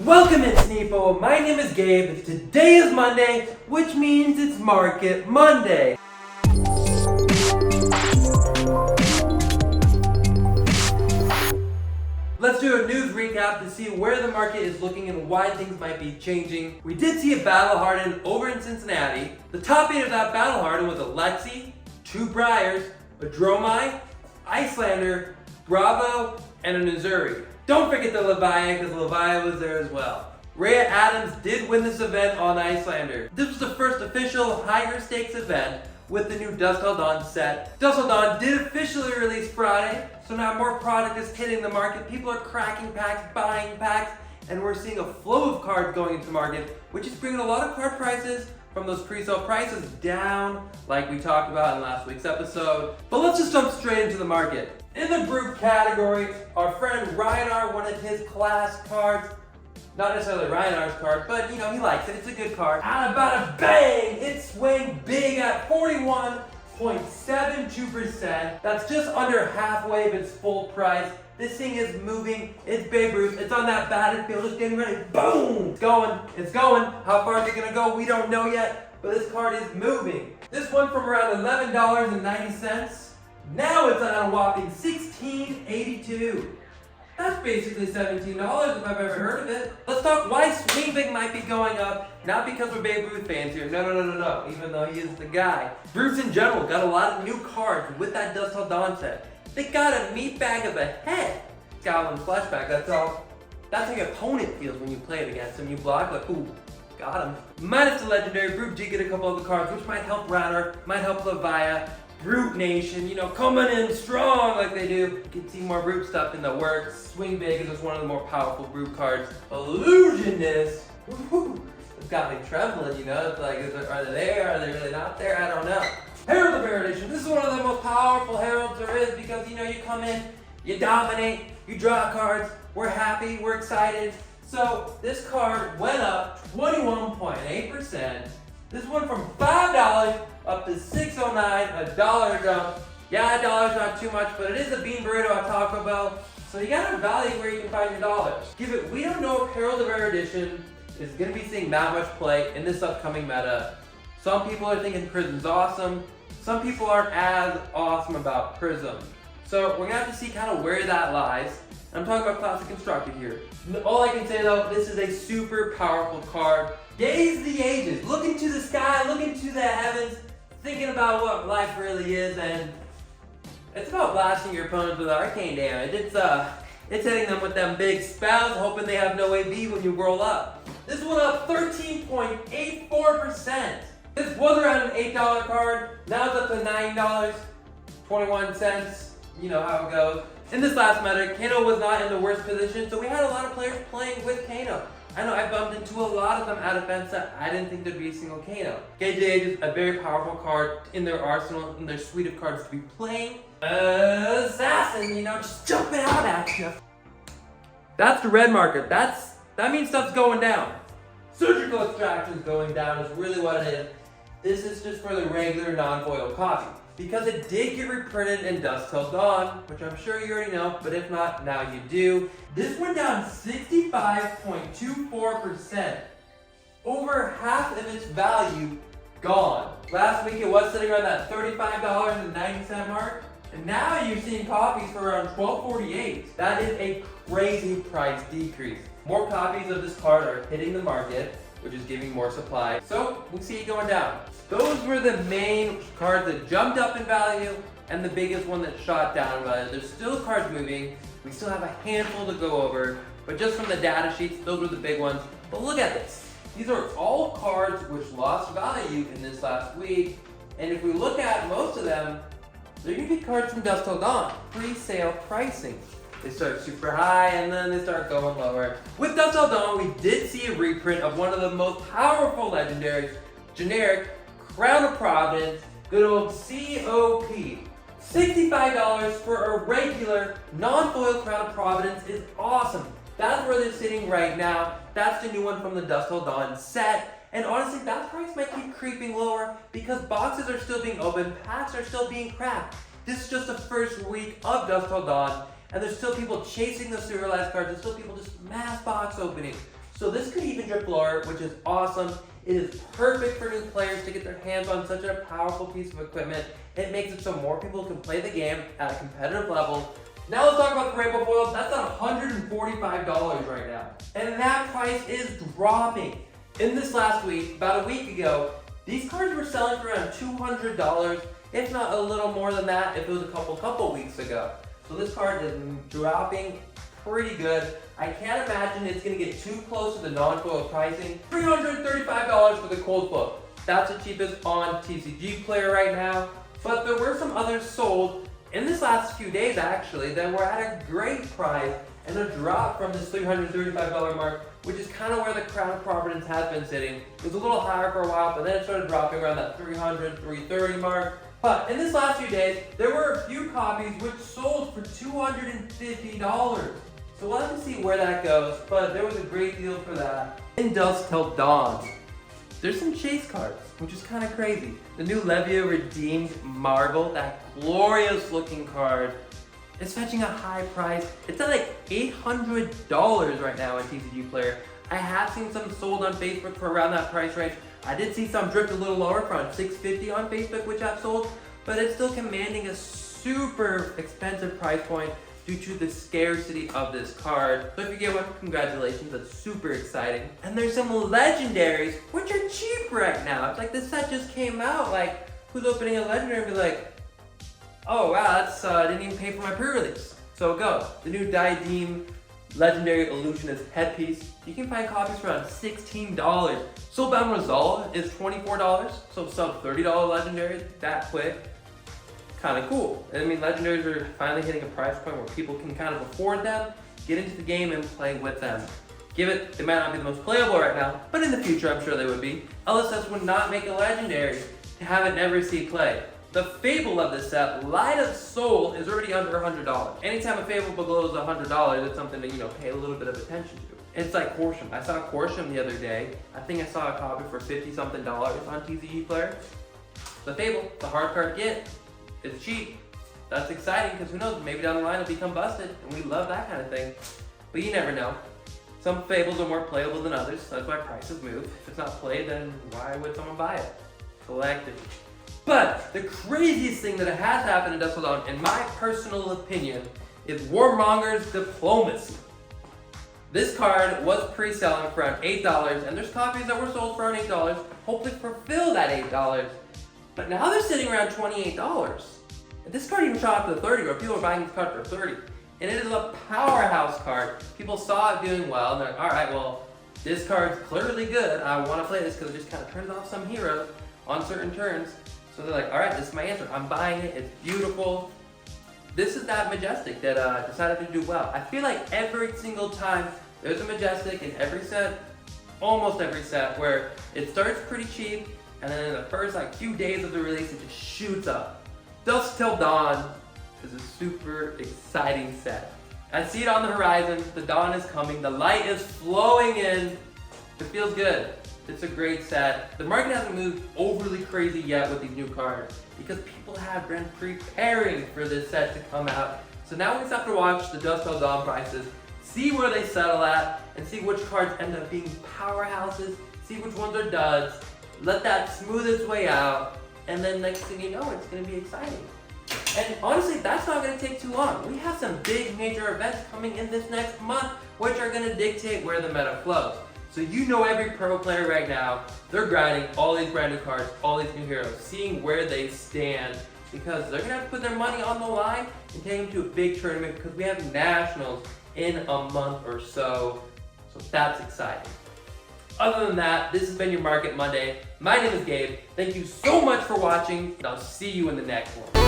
Welcome in Sneep. My name is Gabe. Today is Monday, which means it's Market Monday. Let's do a news recap to see where the market is looking and why things might be changing. We did see a battle harden over in Cincinnati. The top 8 of that battle harden was a Lexi, 2 Briars, a Dromai, Icelander, Bravo, and a Missouri. Don't forget the Leviathan, because Leviathan was there as well. Rhea Adams did win this event on Icelander. This was the first official higher stakes event with the new Dusk Till Dawn set. Dusk Till Dawn did officially release Friday, so now more product is hitting the market. People are cracking packs, buying packs, and we're seeing a flow of cards going into the market, which is bringing a lot of card prices from those pre-sale prices down, like we talked about in last week's episode. But let's just jump straight into the market. In the group category, our friend Ryanar wanted his class cards. Not necessarily Ryanar's card, but he likes it. It's a good card. And about a bang, it swung big at 41.72%. That's just under halfway of its full price. This thing is moving. It's Babe Ruth. It's on that battlefield. It's getting ready. Boom! It's going. It's going. How far is it gonna go? We don't know yet, but this card is moving. This went from around $11.90. Now it's on a whopping $16.82. That's basically $17 if I've ever heard of it. Let's talk why Swing Big might be going up. Not because we're Babe Ruth fans here. No. Even though he is the guy. Bruce in general got a lot of new cards with that Dusk Till Dawn set. They got a meat bag of a head. Goblin flashback. That's how your opponent feels when you play it against him. You block like, ooh, got him. Minus the legendary, Brute did get a couple of the cards, which might help Router, might help Leviathan. Brute Nation, coming in strong like they do. You can see more Brute stuff in the works. Swing Big is just one of the more powerful Brute cards. Illusionist, it's got me trembling, It's like, are they there? Are they really not there? I don't know. Herald of Erudition, this is one of the most powerful heralds there is because, you come in, you dominate, you draw cards, we're happy, we're excited. So this card went up 21.8%. This went from $5 up to $6.09, $1 jump. Yeah, $1's not too much, but it is a bean burrito at Taco Bell, so you gotta evaluate where you can find your dollars. We don't know if Herald of Erudition is gonna be seeing that much play in this upcoming meta. Some people are thinking Prism's awesome. Some people aren't as awesome about Prism. So we're gonna have to see kind of where that lies. I'm talking about Classic Constructed here. All I can say though, this is a super powerful card. Gaze the ages, look into the sky, look into the heavens, thinking about what life really is, and it's about blasting your opponents with arcane damage. It's hitting them with them big spells, hoping they have no AB when you roll up. This went up 13.84%. This was around an $8 card, now it's up to $9.21. You know how it goes. In this last meta, Kano was not in the worst position, so we had a lot of players playing with Kano. I know I bumped into a lot of them at events that I didn't think there'd be a single Kano. Gage is a very powerful card in their arsenal, in their suite of cards to be playing. Assassin, just jumping out at you. That's the red market. That means stuff's going down. Surgical Extraction's going down is really what it is. This is just for the regular non-foil copy. Because it did get reprinted in Dusk Till Dawn, which I'm sure you already know, but if not, now you do. This went down 65.24%. Over half of its value gone. Last week it was sitting around that $35.90 mark, and now you're seeing copies for around $12.48. That is a crazy price decrease. More copies of this card are hitting the market, which is giving more supply. So we see it going down. Those were the main cards that jumped up in value and the biggest one that shot down in value. There's still cards moving. We still have a handful to go over, but just from the data sheets, those were the big ones. But look at this. These are all cards which lost value in this last week. And if we look at most of them, they're gonna be cards from Dusk Till Dawn, pre-sale pricing. They start super high and then they start going lower. With Dusk Till Dawn, we did see a reprint of one of the most powerful legendaries, generic Crown of Providence, good old COP. $65 for a regular non-foil Crown of Providence is awesome. That's where they're sitting right now. That's the new one from the Dusk Till Dawn set. And honestly, that price might keep creeping lower because boxes are still being opened, packs are still being cracked. This is just the first week of Dusk Till Dawn, and there's still people chasing the serialized cards. There's still people just mass box opening. So this could even drip lower, which is awesome. It is perfect for new players to get their hands on such a powerful piece of equipment. It makes it so more people can play the game at a competitive level. Now let's talk about the rainbow foil. That's at $145 right now. And that price is dropping. In this last week, about a week ago, these cards were selling for around $200, if not a little more than that if it was a couple weeks ago. So this card is dropping pretty good. I can't imagine it's gonna get too close to the non-foil pricing. $335 for the cold foil. That's the cheapest on TCG Player right now. But there were some others sold in this last few days actually that were at a great price and a drop from this $335 mark, which is kind of where the Crown of Providence has been sitting. It was a little higher for a while, but then it started dropping around that $300, $330 mark. But in this last few days, there were a few copies which sold for $250. So we'll have to see where that goes, but there was a great deal for that. In Dusk Till Dawn, there's some chase cards, which is kind of crazy. The new Levia Redeemed Marvel, that glorious looking card, is fetching a high price. It's at like $800 right now in TCG Player. I have seen some sold on Facebook for around that price range. I did see some drift a little lower for around $650 on Facebook, which I've sold, but it's still commanding a super expensive price point due to the scarcity of this card. So if you get one, congratulations, that's super exciting. And there's some legendaries, which are cheap right now. It's like this set just came out, like who's opening a legendary and be like, oh wow, that's didn't even pay for my pre-release. So go, the new Diadem Legendary Illusionist headpiece. You can find copies for around $16. Soulbound Resolve is $24, so sub $30 legendary, that quick. Kind of cool. I mean, legendaries are finally hitting a price point where people can kind of afford them, get into the game and play with them. They might not be the most playable right now, but in the future I'm sure they would be. LSS would not make a legendary to have it never see play. The Fable of this set, Light of Soul, is already under $100. Anytime a Fable below is $100, it's something to pay a little bit of attention to. It's like Corsham. I saw Corsham the other day. I think I saw a copy for $50-something on TCG Player. The Fable, the hard card to get. It's cheap. That's exciting because who knows, maybe down the line it'll become busted, and we love that kind of thing. But you never know. Some Fables are more playable than others, so that's why prices move. If it's not played, then why would someone buy it? Collected. But the craziest thing that has happened in Dusk Till Dawn, in my personal opinion, is Warmongers Diplomacy. This card was pre-selling for around $8, and there's copies that were sold for around $8, hopefully fulfill that $8. But now they're sitting around $28. And this card even shot up to $30, where people are buying this card for $30. And it is a powerhouse card. People saw it doing well, and they're like, all right, well, this card's clearly good. I want to play this because it just kind of turns off some heroes on certain turns. So they're like, all right, this is my answer. I'm buying it. It's beautiful. This is that Majestic that decided to do well. I feel like every single time there's a Majestic in every set, almost every set, where it starts pretty cheap, and then in the first few days of the release, it just shoots up. Dusk Till Dawn is a super exciting set. I see it on the horizon. The dawn is coming. The light is flowing in. It feels good. It's a great set. The market hasn't moved overly crazy yet with these new cards because people have been preparing for this set to come out. So now we just have to watch the Dusk Till Dawn prices, see where they settle at, and see which cards end up being powerhouses, see which ones are duds, let that smooth its way out, and then next thing you know, it's going to be exciting. And honestly, that's not going to take too long. We have some big major events coming in this next month, which are going to dictate where the meta flows. So you know every pro player right now, they're grinding all these brand new cards, all these new heroes, seeing where they stand, because they're going to have to put their money on the line and take them to a big tournament because we have nationals in a month or so. So that's exciting. Other than that, this has been your Market Monday. My name is Gabe. Thank you so much for watching, and I'll see you in the next one.